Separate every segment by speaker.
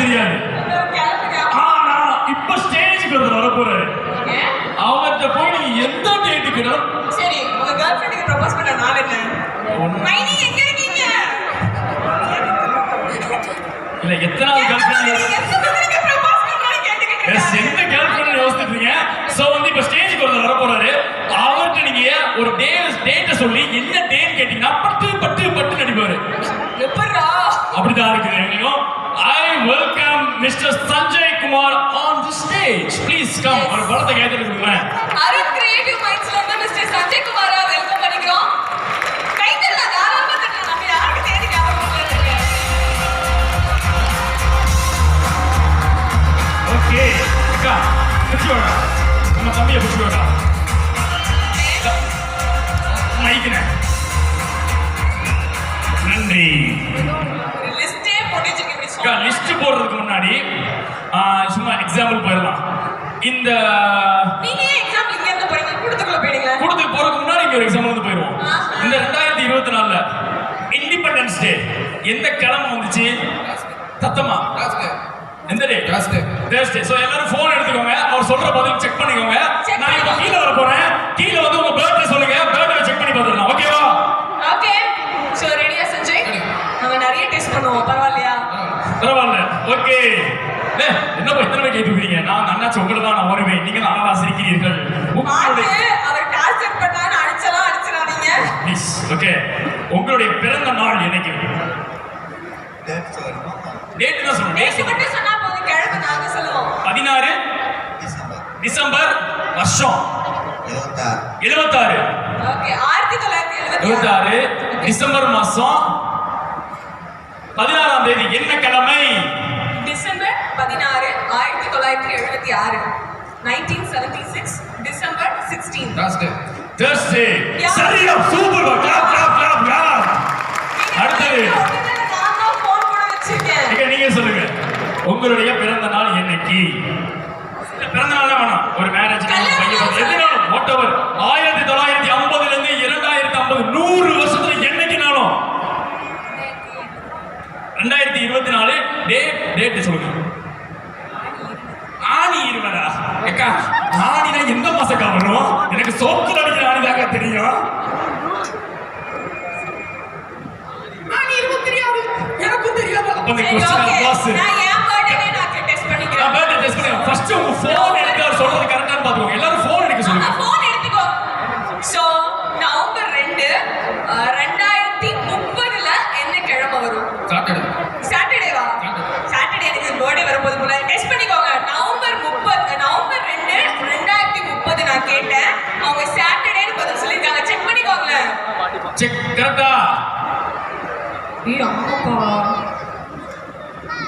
Speaker 1: தெரியாது. ஆனா இப்ப ஸ்டேஜுக்கு வந்து வர போறாரு. அவர்கிட்ட போய் நீங்க எந்த டேட்டுக்கு
Speaker 2: சரி உங்க கேர்ள் ஃப்ரெண்டுக்கு ப்ரப்போஸ் பண்ண நாள் என்ன? மைனி எங்க இருக்கீங்க?
Speaker 1: இல்ல எத்தனாவது கேர்ள் ஃப்ரெண்ட் எந்த கேர்ள் ஃப்ரெண்ட் யோசிச்சிருக்கீங்க? சோ வந்து இப்ப ஸ்டேஜுக்கு வந்து வர போறாரு. அவர்கிட்ட நீங்க ஒரு டேட்டை சொல்லி என்ன டேட் கேட்டீங்கன்னா பட்டு பட்டு பட்டு நடிப்பாரு.
Speaker 2: எப்படா
Speaker 1: அப்படிதான் இருக்குது எங்களுக்கும். I welcome Mr. Sanjay Kumar on the stage. Please come. ஒரு பலத்தை கைதட்டி கொடுங்க.
Speaker 2: அருண் கிரியேட்டிவ் மைண்ட்ஸ்ல இருந்து மிஸ்டர் சஞ்சய் குமாரா வெல்கம் பண்ணிக்கிறோம். கைதட்டல தாராளமா தட்டலாம். நம்ம யாருக்கு தேடி ஞாபகம் இல்ல.
Speaker 1: ஓகே அக்கா புடிச்சோடா. நம்ம தம்பியை புடிச்சோடா. மைக்னே நன்றி.
Speaker 2: லிஸ்டே போட்டுச்சு
Speaker 1: அக்கா லிஸ்ட் போடுறதுக்கு முன்னாடி சும்மா எக்ஸாம்பிள் போயிடலாம். இந்த
Speaker 2: நீங்க எக்ஸாம்பிள் இங்க இருந்து போறீங்க கூட்டத்துக்குள்ள போயிடுங்க.
Speaker 1: கூட்டத்துக்கு போறதுக்கு முன்னாடி இங்க ஒரு எக்ஸாம்பிள் வந்து போயிடுவோம். இந்த 2024ல இண்டிபெண்டன்ஸ் டே எந்த கிழமை வந்துச்சு? தத்தமா எந்த டே? தேர்ஸ்டே. சோ எல்லாரும் போன் எடுத்துக்கோங்க. அவர் சொல்ற பதில் செக் பண்ணிக்கோங்க. நான் இப்ப கீழ வர போறேன். கீழ வந்து உங்க பர்த்டே சொல்லுங்க. பர்த்டே செக் பண்ணி பார்த்துடலாம். ஓகேவா?
Speaker 2: ஓகே. சோ ரெடியா சஞ்சய்? நம்ம நிறைய டெஸ்ட் பண்ணுவோம். பரவாயில்லையா?
Speaker 1: பரவாயில்ல. ஓகே. என்ன போய் இத்தனை பேர் கேட்டுக்கிறீங்க? நான் அண்ணாச்சி உங்களை தான் நான் வருவேன். நீங்க நல்லா சிரிக்கிறீர்கள்.
Speaker 2: அவர் டார்ச்சர் பண்ணான்னு அடிச்சிடாதீங்க.
Speaker 1: ப்ளீஸ். ஓகே. உங்களுடைய பிறந்த நாள் என்னைக்கு? டேட் தான் சொல்லணும்.
Speaker 2: டேட் மட்டும் சொன்னா போதும். கிழமை நாங்க சொல்லுவோம்.
Speaker 1: 16 டிசம்பர் வருஷம் 76.
Speaker 2: ஓகே. 1976
Speaker 1: டிசம்பர் மாசம் 16ஆம் தேதி என்ன கிழமை?
Speaker 2: December 16 1976 1976 December 16
Speaker 1: Thursday. சரியா super. Clap clap clap clap. அடுத்து
Speaker 2: நான் ஃபோன் போட வச்சிருக்கேன்.
Speaker 1: நீங்க சொல்லுங்க. உங்களுடைய பிறந்த நாள் என்னைக்கு? பிறந்த நாள் வேணாம். ஒரு மேரேஜ் எதுனாலும் whatever 1950 ல இருந்து 2050 100 வருஷத்துல என்னைக்குனாலும் 2024 டேட் சொல்லுங்க. ஆனி 20. அக்கா ஆனினா எந்த மாசக்கா வரும்? எனக்கு சோத்துல அடிக்கிற ஆனிதாக்கா தெரியும். ஆனி 20 தெரியாது. எனக்கும் தெரியாது. அப்ப இந்த क्वेश्चन பாஸ்.
Speaker 2: நான் ஏன் பர்த்டே நான் டெஸ்ட் பண்ணிக்கிறேன்.
Speaker 1: நான் பர்த்டே டெஸ்ட் பண்ணுங்க. ஃபர்ஸ்ட் உங்க ஃபோன் எடுத்து அவர் சொல்றது கரெக்ட்டானு பாத்துக்கோங்க. எல்லாரும் ஃபோன் எடுக்க சொல்லுங்க.
Speaker 2: ஃபோன் எடுத்துக்கோ. சோ நவம்பர் 2 2030ல என்ன கிழமை வரும்? சாட்டர்டேவா? சாட்டர்டே எனக்கு பர்த்டே வரப்போது போல. டெஸ்ட் பண்ணிக்கோங்க. நவம்பர் 2 2030 நான் கேட்டேன். அவங்க சாட்டர்டேன்னு பதில் சொல்லிருக்காங்க. செக் பண்ணிக்கோங்க.
Speaker 1: செக் கரெக்ட்டா?
Speaker 2: ஆமாப்பா.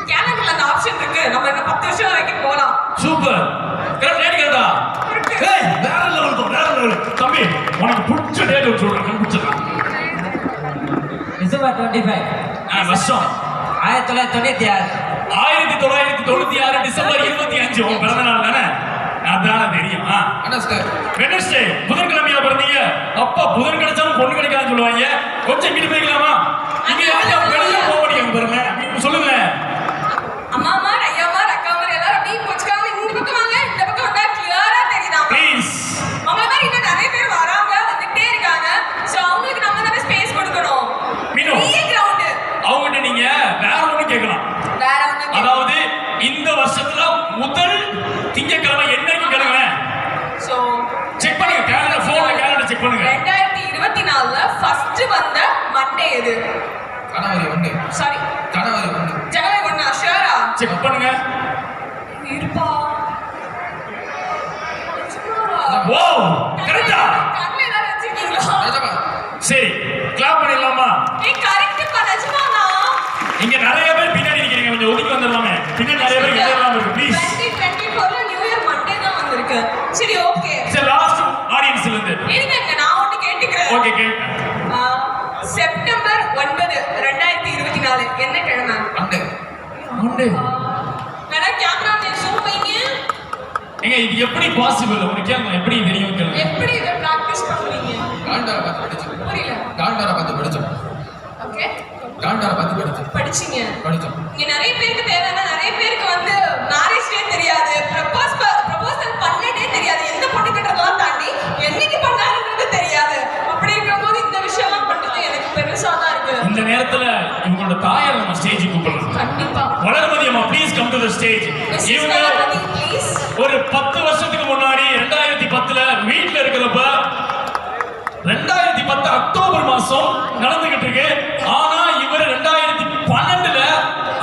Speaker 2: கேலண்டர்ல அந்த ஆப்ஷன் இருக்கு. நம்ம இன்னும் 10 வருஷம் வரைக்கும் போலாம்.
Speaker 1: சூப்பர். கரெக்ட்டா? ஏய் வேற லெவல் போ. வேற லெவல். தம்பி உனக்கு பிடிச்ச டேட் சொல்றேன். கண்டுபிடிச்சலாம்.
Speaker 3: டிசம்பர் 25.
Speaker 1: வருஷம்
Speaker 3: 1996.
Speaker 1: 1996 டிசம்பர் 25 உன் பிறந்த நாள் தானே? அதான தெரியும். வெட்னஸ்டே புதன்கிழமையா பிறந்தீங்க. அப்பா புதன் கிடைச்சாலும் பொண்ணு கிடைக்காதுன்னு சொல்லுவாங்க. கொஞ்சம் இங்கிட்டு போய்க்கலாமா? நீங்க யாரும் வெளியே போக முடியும் பாருங்க. சொல்லுங்க.
Speaker 2: அம்மாமார் ஐயாமார் அக்காமார் எல்லாரும் அப்படியே போச்சுக்காம இந்த பக்கம் வாங்க. இந்த பக்கம் வந்தா கிளியரா தெரியுதா?
Speaker 1: ப்ளீஸ்.
Speaker 2: உங்களை மாதிரி இன்னும் நிறைய பேர் வராங்க வந்துட்டே இருக்காங்க. சோ அவங்களுக்கு நம்ம தானே ஸ்பேஸ் கொடுக்கணும். பெரிய கிரவுண்ட்.
Speaker 1: அவங்ககிட்ட நீங்க வேற ஒண்ணு கேட்கலாம்.
Speaker 2: வேற ஒண்ணு.
Speaker 1: அதாவது இந்த வருஷத்துல முதல் திங்கட்கிழமை என்னைக்கு கிழமை?
Speaker 2: சோ
Speaker 1: செக் பண்ணுங்க. கேலண்டர் போன்ல கேலண்டர் செக் பண்ணுங்க.
Speaker 2: 2024ல ஃபர்ஸ்ட் வந்த மண்டே எது?
Speaker 4: ஜனவரி 1.
Speaker 2: சாரி
Speaker 4: ஜனவரி 1.
Speaker 2: ஜனவரி 1 ஷூரா?
Speaker 1: செக் பண்ணுங்க.
Speaker 2: இருப்பா.
Speaker 1: வாவ் கரெக்ட்டா?
Speaker 2: கண்ணல ஏதாவது வச்சிருக்கீங்களா?
Speaker 1: சரி கிளாப் பண்ணிடலாமா?
Speaker 2: ஏய் கரெக்ட் பா. நிஜமானா?
Speaker 1: இங்க நிறைய பேர் பின்னாடி நிக்கிறீங்க. கொஞ்சம் ஒதுக்கி வந்துடலாமே. பின்னாடி நிறைய பேர் எல்லாம் இருக்கு. ப்ளீஸ்.
Speaker 2: 2024ல நியூ இயர் மண்டே தான் வந்திருக்கு. சரி ஓகே.
Speaker 1: சரி லாஸ்ட் ஆடியன்ஸ்ல இருந்து
Speaker 2: இருங்க நான் ஒன்னு கேட்டுக்கிறேன்.
Speaker 1: ஓகே கேள்.
Speaker 2: செப்டம்பர் 9 2024 என்ன கிழமை?
Speaker 1: மண்டே.
Speaker 2: நான் கேமராமேன் ஜூம் வைங்க.
Speaker 1: ஏங்க இது எப்படி பாசிபிள்? உங்களுக்கு கேளுங்க. எப்படி தெரியும் கேளுங்க.
Speaker 2: எப்படி இத பிராக்டீஸ் பண்றீங்க?
Speaker 4: காண்டார பார்த்து படிச்சோம்.
Speaker 2: புரியல.
Speaker 4: காண்டார பார்த்து படிச்சோம்.
Speaker 2: ஓகே.
Speaker 4: காண்டார பார்த்து படிச்சோம்.
Speaker 2: படிச்சீங்க.
Speaker 4: படிச்சோம்.
Speaker 2: இங்க நிறைய பேருக்கு தேவைன்னா நிறைய பேர்
Speaker 1: த ஸ்டேஜ். இவங்க
Speaker 2: ப்ளீஸ்.
Speaker 1: ஒரு 10 வருஷத்துக்கு முன்னாடி 2010ல வீட்ல இருக்கிறப்ப 2010 அக்டோபர் மாசம் நடந்துகிட்டு இருக்கு. ஆனா இவர் 2012ல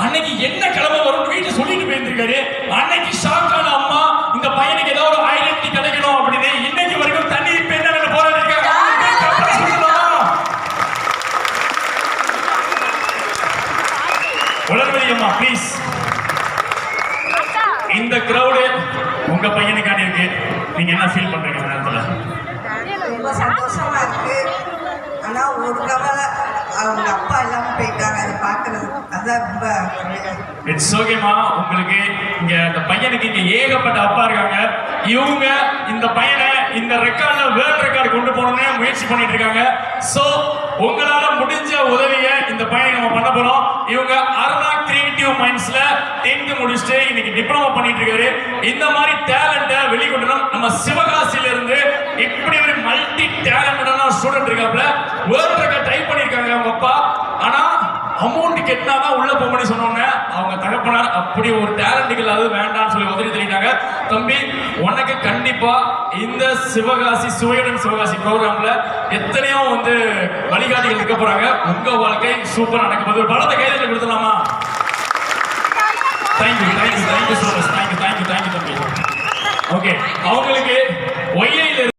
Speaker 1: அன்னைக்கு என்ன கிழமை வரும்னு வீட்டுல சொல்லிட்டு போயிருந்திருக்காரு. அன்னைக்கு ஷாக்கான அம்மா இந்த பையனுக்கு ஏதாவது ஒரு ஐடென்டிட்டி கிடைக்கணும் அப்படின்னு இன்னைக்கு வரைக்கும் தண்ணி பெண்ண போராடி இருக்காங்க. உலர்வதி அம்மா ப்ளீஸ். இந்த கிரௌடு உங்க பையனுக்காண்டி இருக்கு. நீங்க என்ன ஃபீல் பண்றீங்க இந்த நேரத்துல?
Speaker 5: ரொம்ப சந்தோஷமா இருக்கு. ஆனா ஒரு கவலை, அவங்க அப்பா இல்லாம போயிட்டாங்க. அதை பாக்குறது அதான் ரொம்ப
Speaker 1: இட்ஸ் ஓகேமா. உங்களுக்கு இங்க இந்த பையனுக்கு இங்க ஏகப்பட்ட அப்பா இருக்காங்க. இவங்க இந்த பையனை இந்த ரெக்கார்ட்ல வேர்ல்ட் ரெக்கார்டு கொண்டு போகணும்னு முயற்சி பண்ணிட்டு இருக்காங்க. சோ உங்களால முடிஞ்ச உதவியை இந்த பையனை நம்ம பண்ண போறோம். இவங்க அருணா கிரியேட்டிவ் மைண்ட்ஸ்ல 10th முடிச்சுட்டு இன்னைக்கு டிப்ளமோ பண்ணிட்டு இருக்காரு. இந்த மாதிரி டேலண்ட வெளிக்கொண்டணும். நம்ம சிவகாசியில இருந்து இப்படி ஒரு மல்டி டேலண்டடான ஸ்டூடெண்ட் இருக்காப்ல. வேர்ல்ட் ரெக்கார்ட் ட்ரை பண்ணிருக்காங்க அவங்க அப்பா. ஆனா அமௌண்ட் கெட்டினாதான் உள்ள போகணும்னு சொன்னோன்னே அவங்க தகப்பனார் அப்படி ஒரு டேலண்ட்டுகள் அது வேண்டாம்னு சொல்லி உதவி தெரிவிட்டாங்க. தம்பி உனக்கு கண்டிப்பா இந்த சிவகாசி சுவையுடன் சிவகாசி ப்ரோக்ராம்ல எத்தனையோ வந்து வழிகாட்டிகள் இருக்க போறாங்க. உங்க வாழ்க்கை சூப்பரா நடக்க போகுது. ஒரு பலத்தை கையில கொடுத்துடலாமா? Thank you thank you thank you so much. Thank you thank you thank you தம்பி. ஓகே அவங்களுக்கு ஒய்ஐல